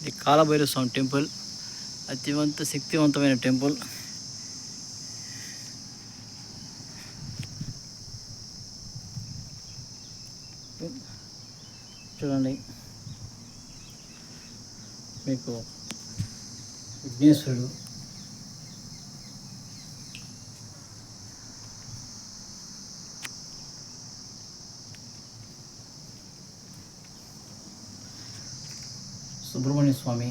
ఇది కాలభైరవ స్వామి టెంపుల్, అత్యంత శక్తివంతమైన టెంపుల్. చూడండి, మీకు విఘ్నేశ్వరుడు, సుబ్రహ్మణ్య స్వామి,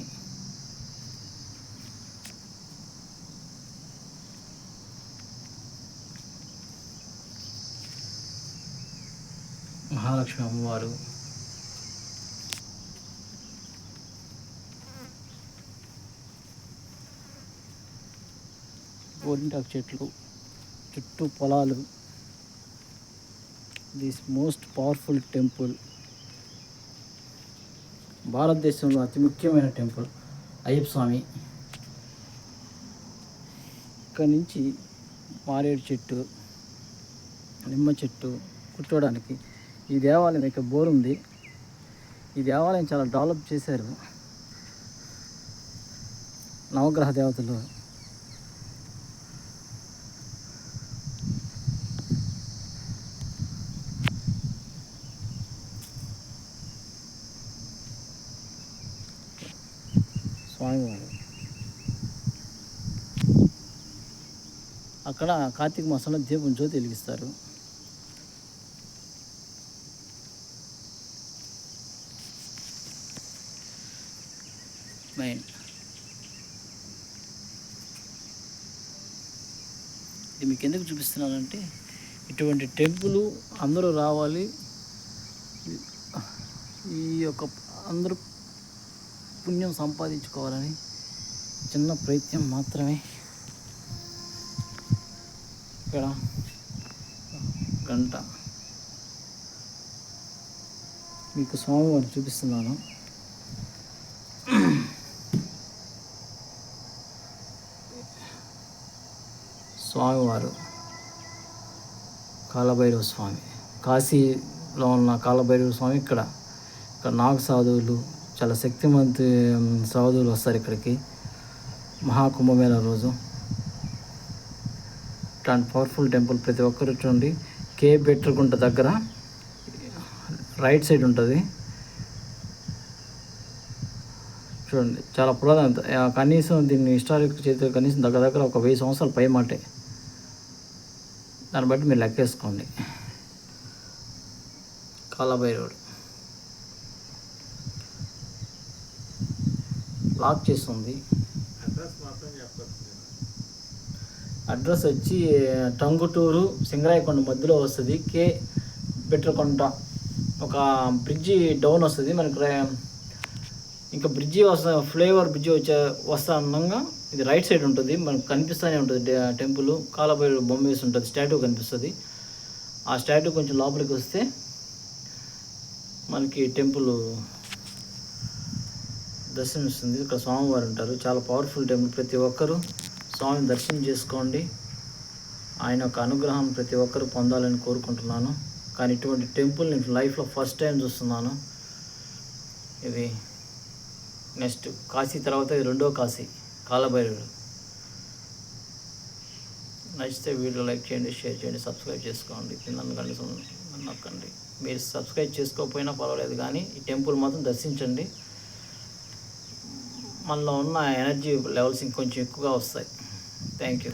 మహాలక్ష్మి అమ్మవారు, గోరింటాకు చెట్లు, చుట్టూ పొలాలు. దిస్ మోస్ట్ పవర్ఫుల్ టెంపుల్, భారతదేశంలో అతి ముఖ్యమైన టెంపుల్ అయ్యప్ప స్వామి. ఇక్కడ నుంచి మారేడు చెట్టు, నిమ్మ చెట్టు కూర్చోవడానికి. ఈ దేవాలయం ఇక్కడ బోర్ ఉంది. ఈ దేవాలయం చాలా డెవలప్ చేశారు నవగ్రహ దేవతలు. స్వామివారు అక్కడ కార్తీక మాసంలో దీపం జ్యోతి వెలిగిస్తారు. మెయిన్ ఇది మీకు ఎందుకు చూపిస్తున్నానంటే, ఇటువంటి టెంపుల్ అందరూ రావాలి. ఈ యొక్క అందరూ పుణ్యం సంపాదించుకోవాలని చిన్న ప్రయత్నం మాత్రమే. ఇక్కడ గంట మీకు స్వామివారిని చూపిస్తున్నాను. స్వామివారు కాలభైరవ స్వామి, కాశీలో ఉన్న కాలభైరవ స్వామి ఇక్కడ నాగ సాధువులు, చాలా శక్తివంత సాధువులు వస్తారు ఇక్కడికి మహాకుంభమేళ రోజు. ఇట్లాంటి పవర్ఫుల్ టెంపుల్ ప్రతి ఒక్కరు చూడండి. కే బెట్రగుంట దగ్గర రైట్ సైడ్ ఉంటుంది చూడండి. చాలా పురాతన, కనీసం దీన్ని హిస్టారిక్ చేతి కనీసం దగ్గర ఒక 1000 సంవత్సరాల పై మాటే. దాన్ని బట్టి మీరు లెక్కేసుకోండి. కాలభైరవుడు లాక్ చేస్తుంది. అడ్రస్ వచ్చి టంగుటూరు సింగరాయకొండ మధ్యలో వస్తుంది. కే బెట్రకొండ ఒక బ్రిడ్జి డౌన్ వస్తుంది మనకు. ఇంకా బ్రిడ్జి ఫ్లైఓవర్ బ్రిడ్జి వస్తా అన్నంగా ఇది రైట్ సైడ్ ఉంటుంది. మనకు కనిపిస్తూనే ఉంటుంది టెంపుల్. కాలభైరవుడు బొమ్మ వేసి ఉంటుంది, స్టాట్యూ కనిపిస్తుంది. ఆ స్టాట్యూ కొంచెం లోపలికి వస్తే మనకి టెంపుల్ దర్శనమిస్తుంది. ఇక్కడ స్వామివారు ఉంటారు. చాలా పవర్ఫుల్ టెంపుల్. ప్రతి ఒక్కరూ స్వామిని దర్శనం చేసుకోండి. ఆయన యొక్క అనుగ్రహం ప్రతి ఒక్కరూ పొందాలని కోరుకుంటున్నాను. కానీ ఇటువంటి టెంపుల్ నేను లైఫ్లో ఫస్ట్ టైం చూస్తున్నాను. ఇది నెక్స్ట్ కాశీ తర్వాత ఇది రెండో కాశీ కాలభైరవుడు. నచ్చితే వీడియో లైక్ చేయండి, షేర్ చేయండి, సబ్స్క్రైబ్ చేసుకోండి. నొక్కండి. మీరు సబ్స్క్రైబ్ చేసుకోకపోయినా పర్వాలేదు, కానీ ఈ టెంపుల్ మాత్రం దర్శించండి. మనలో ఉన్న ఎనర్జీ లెవెల్స్ ఇంకొంచెం ఎక్కువగా వస్తాయి. Thank you.